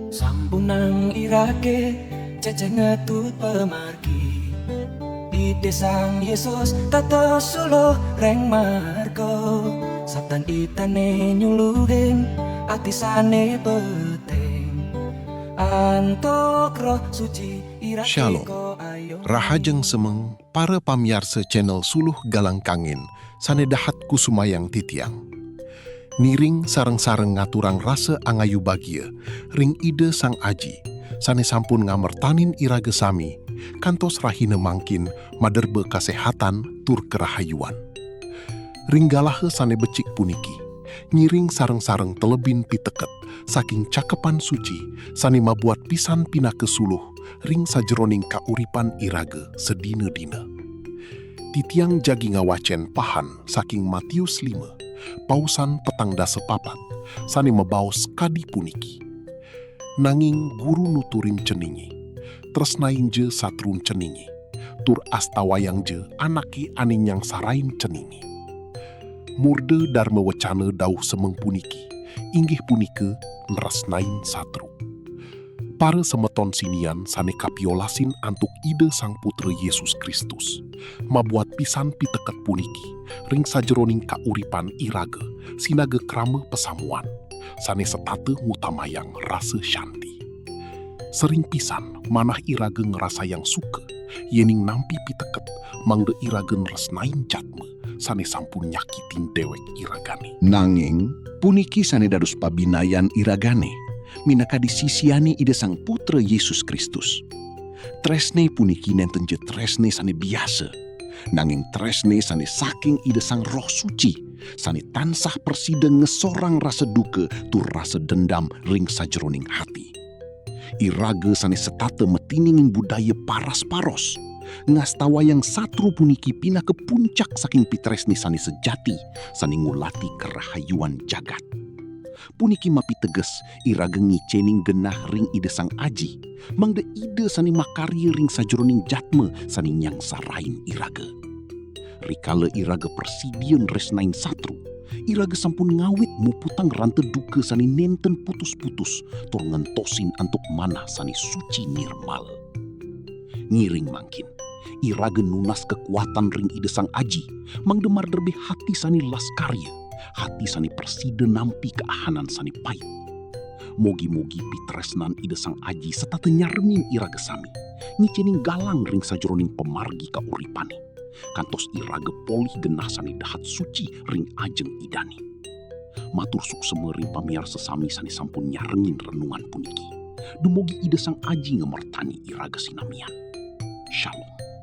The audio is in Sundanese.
Sampunang irake ceceng ngetut pemargi ide sang Yesus tata solo reng marko Satan itane nyuluhin atisane beteng antok roh suci irake Shalom. ko ayo Rahajeng semeng para pamiarsa channel Suluh Galang Kangin sanedahat kusumayang titiang. Niring sareng-sareng ngaturang rasa angayu bagia ring ide sang aji sane sampun ngamertanin iraga sami kantos rahina mangkin maderbe kasehatan tur kerahayuan. Ringgalahe sane becik puniki nyiring sareng-sareng telebin piteket saking cakepan suci sane mabuat pisan pina kesuluh ring sajeroning kauripan iraga sedina-dina. Titiang jagi ngawacen pahan saking Matius 5 pausan petang dasa papat sane mebaos kadi puniki. Nanging guru nuturin ceningi tresnain je satrun ceningi tur astawayang je anaki aning yang sarain ceningi. Murde darma wacana dauh semeng puniki inggih punike nresnain satru. Para semeton sinian sane kapiolasin antuk ide sang putra Yesus Kristus mabuat pisan piteket puniki ring sajeroning kauripan iraga sinaga krama pesamuan sane setate ngutamayang rasa syanti. Sering pisan manah iraga ngerasa yang suka yening nampi piteket mangde iraga nresnain jatme sane sampun nyakitin dewek iragane. Nanging puniki sane dadus pabinayan iragane minaka disisiani ide sang putra Yesus Kristus. Tresne puniki nenten je tresne sane biasa, nanging tresne sane saking ide sang roh suci, sane tansah persida ngesorang rasa duka tur rasa dendam ring sajeroning hati. Iraga sane setate metiningin budaya paras-paros, ngastawa yang satru puniki pina ke puncak saking pitresne sane sejati, sane ngulati kerahayuan jagat. Puniki mapi teges iraga ngicening genah ring ide sang aji mangde ide sani makarya ring sajeroning jatme sani nyang sarain iraga. Rikala iraga persidian resnain satru iraga sampun ngawit muputang rante duka sani nenten putus-putus tur ngentosin antuk manah sani suci nirmal. Ngiring mangkin iraga nunas kekuatan ring ide sang aji mangde marderbe hati sani laskarya hati sani persida nampi keahanan sani pait. Mogi-mogi pitresnan ide sang aji setate nyarmin iraga sami ngicening galang ring sajeroning pemargi kauripane kantos iraga polih genah sani dahat suci ring ajeng idani. Matur sukseme ring pamiarsa sami sani sampun nyarengin renungan puniki. Dumogi ide sang aji ngemertani iraga sinamian. Shalom.